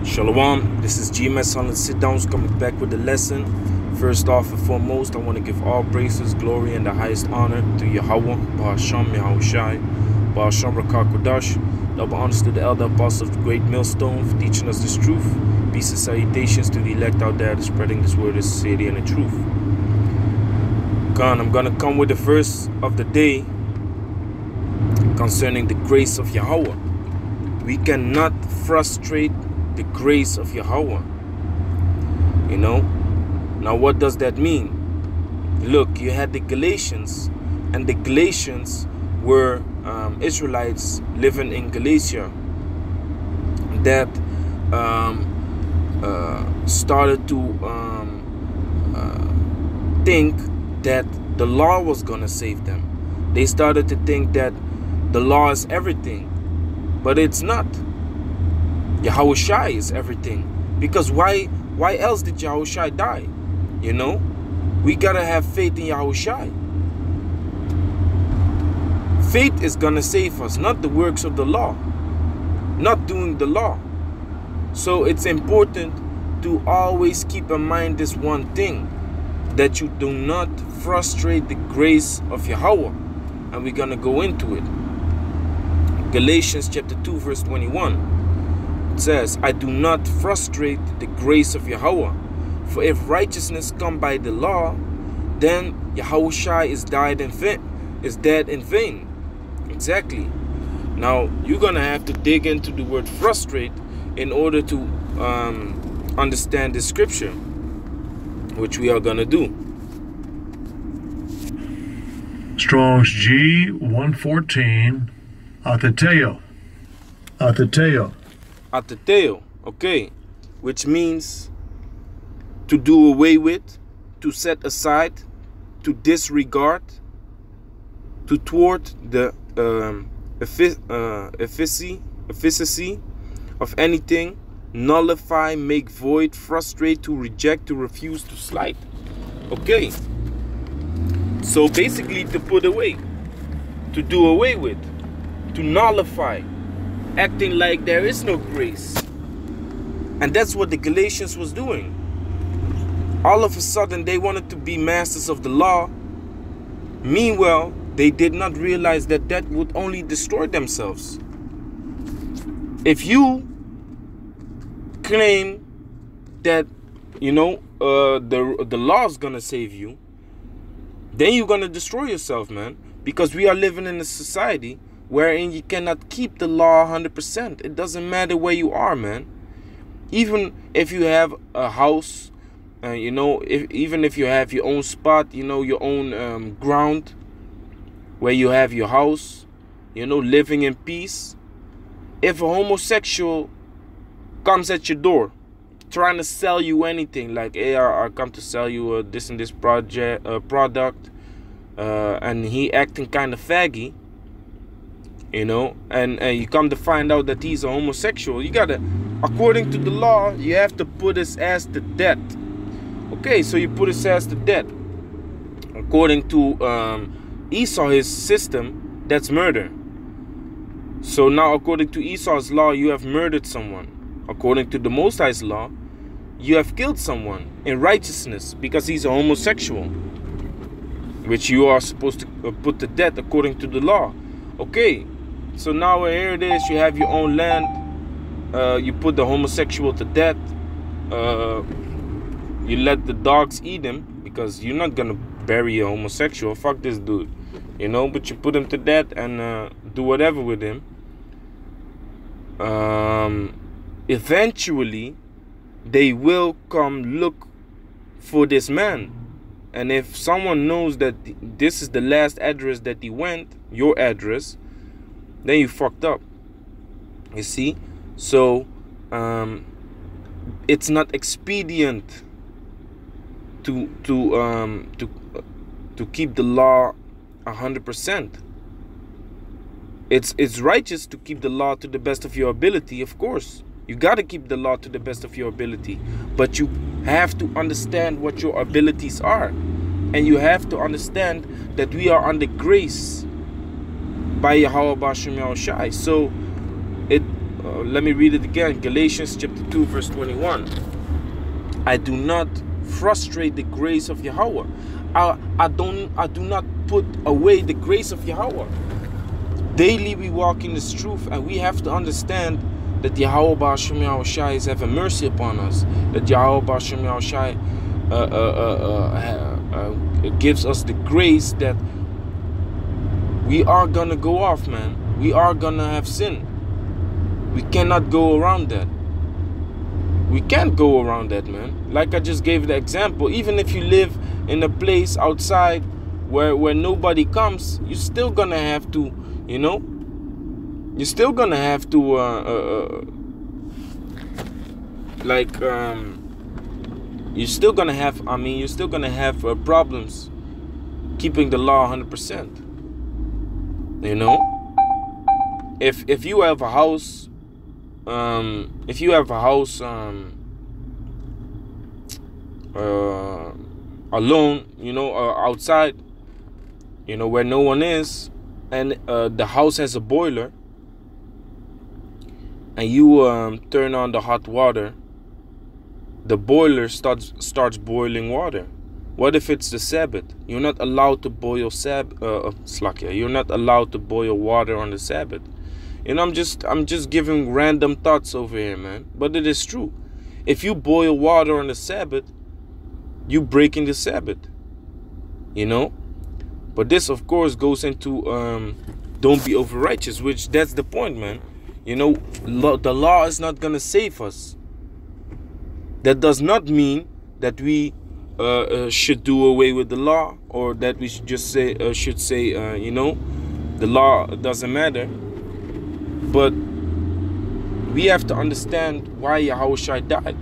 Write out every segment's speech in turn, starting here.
Shalom, this is GMS on the sit downs coming back with the lesson. First off and foremost, I want to give all praises, glory, and the highest honor to Yahawah, baha, sham, Yahawashi, baha, sham, double honors to the elder apostles of the great millstone for teaching us this truth. Peace and salutations to the elect out there spreading this word of sincerity and the truth. I'm going to come with the verse of the day concerning the grace of Yahawah. We cannot frustrate the grace of Yahawah. You know, now what does that mean? Look, you had the Galatians, and the Galatians were Israelites living in Galatia that started to think that the law was gonna save them. They started to think that the law is everything, but it's not. Yahawashi is everything. Because why else did Yahawashi die? You know, we gotta have faith in Yahawashi. Faith is gonna save us, not the works of the law, not doing the law. So it's important to always keep in mind this one thing, that you do not frustrate the grace of Yahawah. And we're gonna go into it. Galatians chapter 2 verse 21. It says, I do not frustrate the grace of Yahawah, for if righteousness come by the law, then Yahawashi is dead in vain. Exactly. Now you're gonna have to dig into the word frustrate in order to understand the scripture, which we are gonna do. Strong's G 114, Atheteo. Atheteo, okay, which means to do away with, to set aside, to disregard, to thwart the efficacy of anything, nullify, make void, frustrate, to reject, to refuse, to slight. Okay, so basically to put away, to do away with, to nullify, acting like there is no grace. And that's what the Galatians was doing. All of a sudden they wanted to be masters of the law. Meanwhile, they did not realize that that would only destroy themselves. If you claim that, you know, the law is gonna save you, then you're gonna destroy yourself, man. Because we are living in a society wherein you cannot keep the law 100%. It doesn't matter where you are, man. Even if you have a house, you know, even if you have your own spot, you know, your own ground where you have your house, you know, living in peace. If a homosexual comes at your door trying to sell you anything, like, hey, I come to sell you this and this product, and he acting kind of faggy, you know, and you come to find out that he's a homosexual, you gotta, according to the law, you have to put his ass to death. Okay, so you put his ass to death. According to Esau, his system, that's murder. So now according to Esau's law, you have murdered someone. According to the Most High's law, you have killed someone in righteousness because he's a homosexual, which you are supposed to put to death according to the law. Okay, so now here it is, you have your own land, you put the homosexual to death, you let the dogs eat him, because you're not gonna bury a homosexual, fuck this dude, you know, but you put him to death and do whatever with him. Eventually they will come look for this man, and if someone knows that this is the last address that he went, your address, then you fucked up, you see. So it's not expedient to keep the law 100%. It's righteous to keep the law to the best of your ability, of course. You got to keep the law to the best of your ability, but you have to understand what your abilities are, and you have to understand that we are under grace by Yahawah Yahawashi. So let me read it again. Galatians chapter 2 verse 21. I do not frustrate the grace of Yahawah. I do not put away the grace of Yahawah. Daily we walk in this truth, and we have to understand that Yahawah Ba'ashem Yahawashi is having mercy upon us. That Yahawah Ba'ashem Yahawashi gives us the grace that we are gonna go off, man. We are gonna have sin. We cannot go around that. We can't go around that, man. Like I just gave the example, even if you live in a place outside where nobody comes, you're still gonna have to, you know, you're still gonna have to you're still gonna have problems keeping the law 100%. You know, if you have a house, alone, you know, outside, you know, where no one is, and the house has a boiler, and you turn on the hot water, the boiler starts boiling water. What if it's the Sabbath? You're not allowed to boil You're not allowed to boil water on the Sabbath. You know, I'm just giving random thoughts over here, man. But it is true. If you boil water on the Sabbath, you breaking the Sabbath. You know? But this, of course, goes into don't be over righteous, which that's the point, man. You know, the law is not gonna save us. That does not mean that we should do away with the law, or that we should just say you know, the law doesn't matter. But we have to understand why Yahawashi died.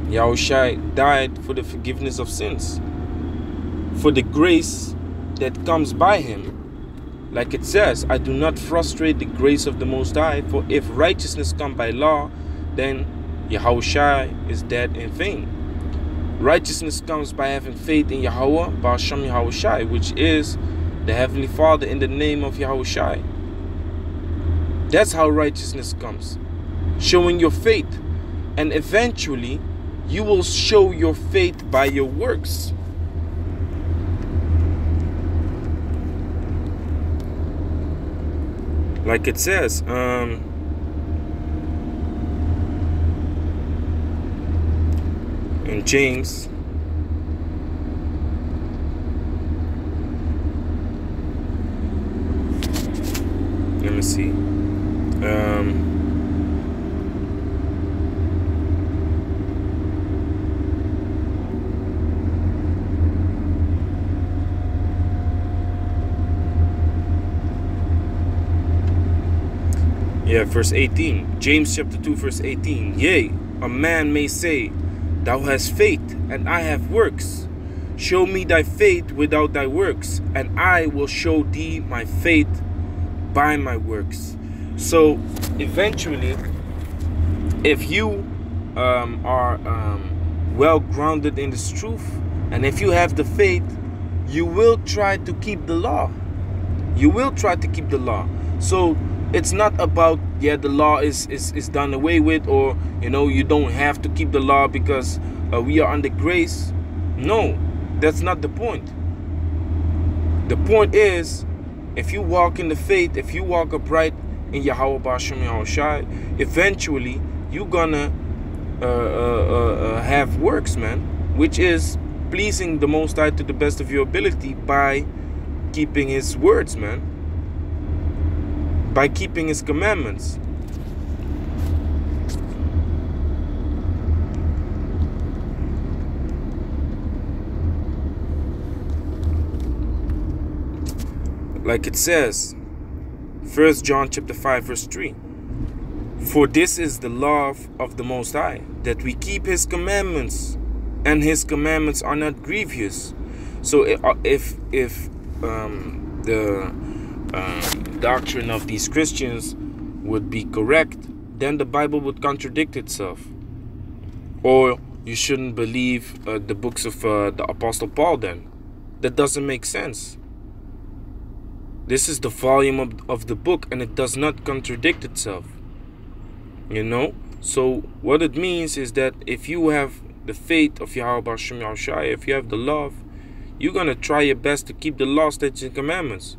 Yahawashi died for the forgiveness of sins, for the grace that comes by him. Like it says, I do not frustrate the grace of the Most High, for if righteousness come by law, then Yahawashi is dead in vain. Righteousness comes by having faith in Yahawah, Ba'ashem Yahawashi, which is the Heavenly Father, in the name of Yahawashi. That's how righteousness comes. Showing your faith. And eventually, you will show your faith by your works. Like it says, in James, let me see, verse 18, James chapter 2 verse 18. Yea, a man may say, thou hast faith, and I have works. Show me thy faith without thy works, and I will show thee my faith by my works. So eventually, if you are well grounded in this truth, and if you have the faith, you will try to keep the law. You will try to keep the law. So it's not about, yeah, the law is done away with, or, you know, you don't have to keep the law because we are under grace. No, that's not the point. The point is, if you walk in the faith, if you walk upright in Yahawah Ba'ashem Yahawashi, eventually you're gonna have works, man, which is pleasing the Most High to the best of your ability by keeping his words, man. By keeping his commandments. Like it says, 1 John chapter 5 verse 3. For this is the law of the Most High, that we keep his commandments, and his commandments are not grievous. So if the doctrine of these Christians would be correct, then the Bible would contradict itself. Or you shouldn't believe the books of the Apostle Paul then. That doesn't make sense. This is the volume of the book, and it does not contradict itself. You know? So what it means is that if you have the faith of Yahawah, sham, Yahawashi, if you have the love, you're going to try your best to keep the law, statutes, and commandments.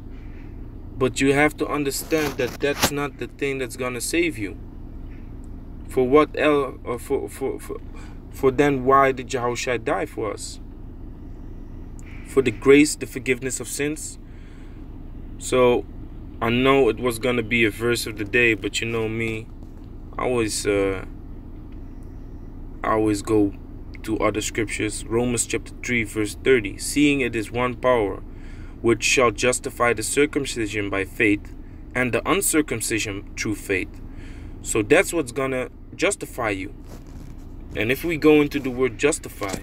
But you have to understand that that's not the thing that's going to save you. For what else? For then why did Yahawashi die for us? For the grace, the forgiveness of sins. So I know it was going to be a verse of the day, but you know me, I always go to other scriptures. Romans chapter 3 verse 30. Seeing it is one power, which shall justify the circumcision by faith, and the uncircumcision through faith. So that's what's gonna justify you. And if we go into the word justify,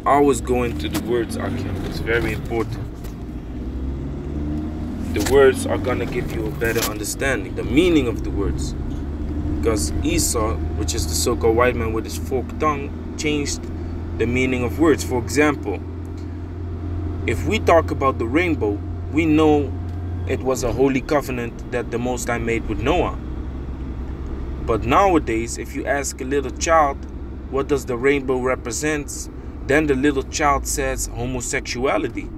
always go into the words, Akim. It's very important. The words are gonna give you a better understanding, the meaning of the words. Because Esau, which is the so-called white man with his forked tongue, changed the meaning of words. For example, if we talk about the rainbow, we know it was a holy covenant that the Most High made with Noah. But nowadays, if you ask a little child, what does the rainbow represent? Then the little child says homosexuality.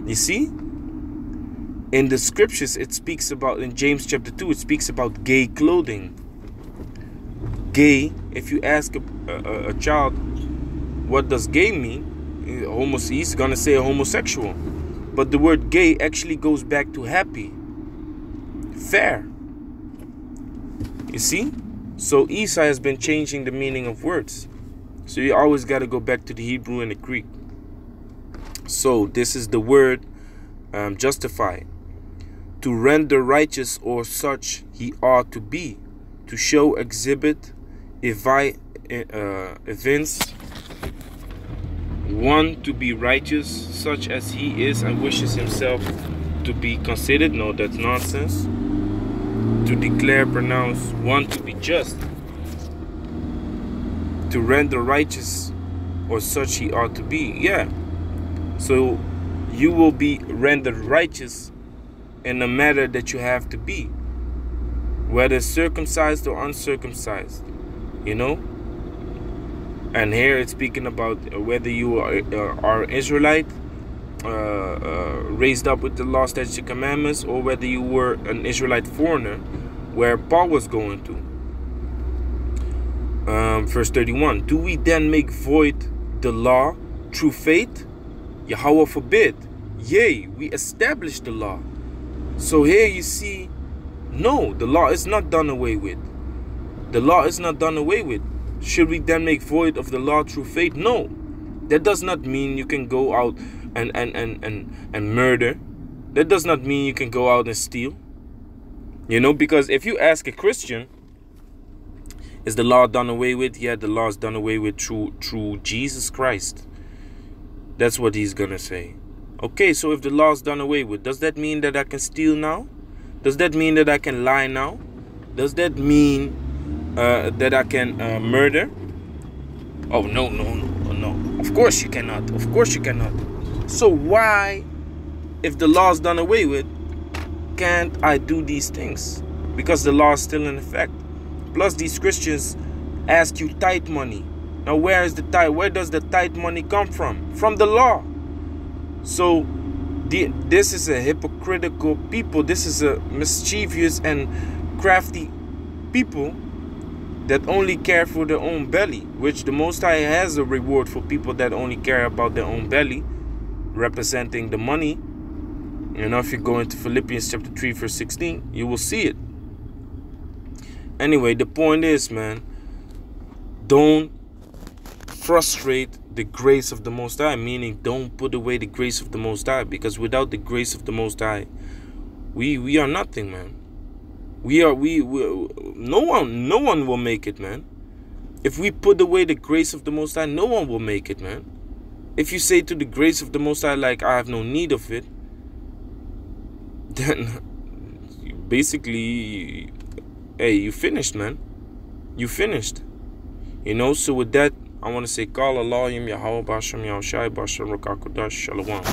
You see? In the scriptures, it speaks about, in James chapter 2, it speaks about gay clothing. Gay, if you ask a child, what does gay mean? He's going to say homosexual. But the word gay actually goes back to happy. Fair. You see? So Esau has been changing the meaning of words. So you always got to go back to the Hebrew and the Greek. So this is the word justify. To render righteous or such he ought to be. To show, exhibit, evince one to be righteous such as he is and wishes himself to be considered. No, that's nonsense. To declare, pronounce one to be just. To render righteous or such he ought to be. Yeah. So you will be rendered righteous in the matter that you have to be, whether circumcised or uncircumcised, you know. And here it's speaking about whether you are Israelite, raised up with the law, statutes, and commandments, or whether you were an Israelite foreigner, where Paul was going to. Verse 31. Do we then make void the law through faith? Yahawah forbid. Yea, we establish the law. So here you see, no, the law is not done away with. The law is not done away with. Should we then make void of the law through faith? No. That does not mean you can go out and murder. That does not mean you can go out and steal. You know, because if you ask a Christian, is the law done away with? Yeah, the law is done away with through Jesus Christ. That's what he's gonna say. Okay, so if the law is done away with, does that mean that I can steal now? Does that mean that I can lie now? Does that mean that I can murder? Oh, no. Of course you cannot. Of course you cannot. So why, if the law is done away with, can't I do these things? Because the law is still in effect. Plus, these Christians ask you tithe money. Now, where is the tithe? Where does the tithe money come from? From the law. So this is a hypocritical people. This is a mischievous and crafty people that only care for their own belly, which the Most High has a reward for people that only care about their own belly, representing the money. You know, if you go into Philippians chapter 3 verse 16, you will see it. Anyway, the point is, man, don't frustrate the grace of the Most High, meaning don't put away the grace of the Most High, because without the grace of the Most High, we are nothing, man. No one will make it, man. If we put away the grace of the Most High, no one will make it, man. If you say to the grace of the Most High, like, I have no need of it, then basically, hey, you finished, man. You finished. You know, so with that, I want to say, Call Allah, Yahawah, Basham, Yahawashi, Basham, Rakakudash, Shalom.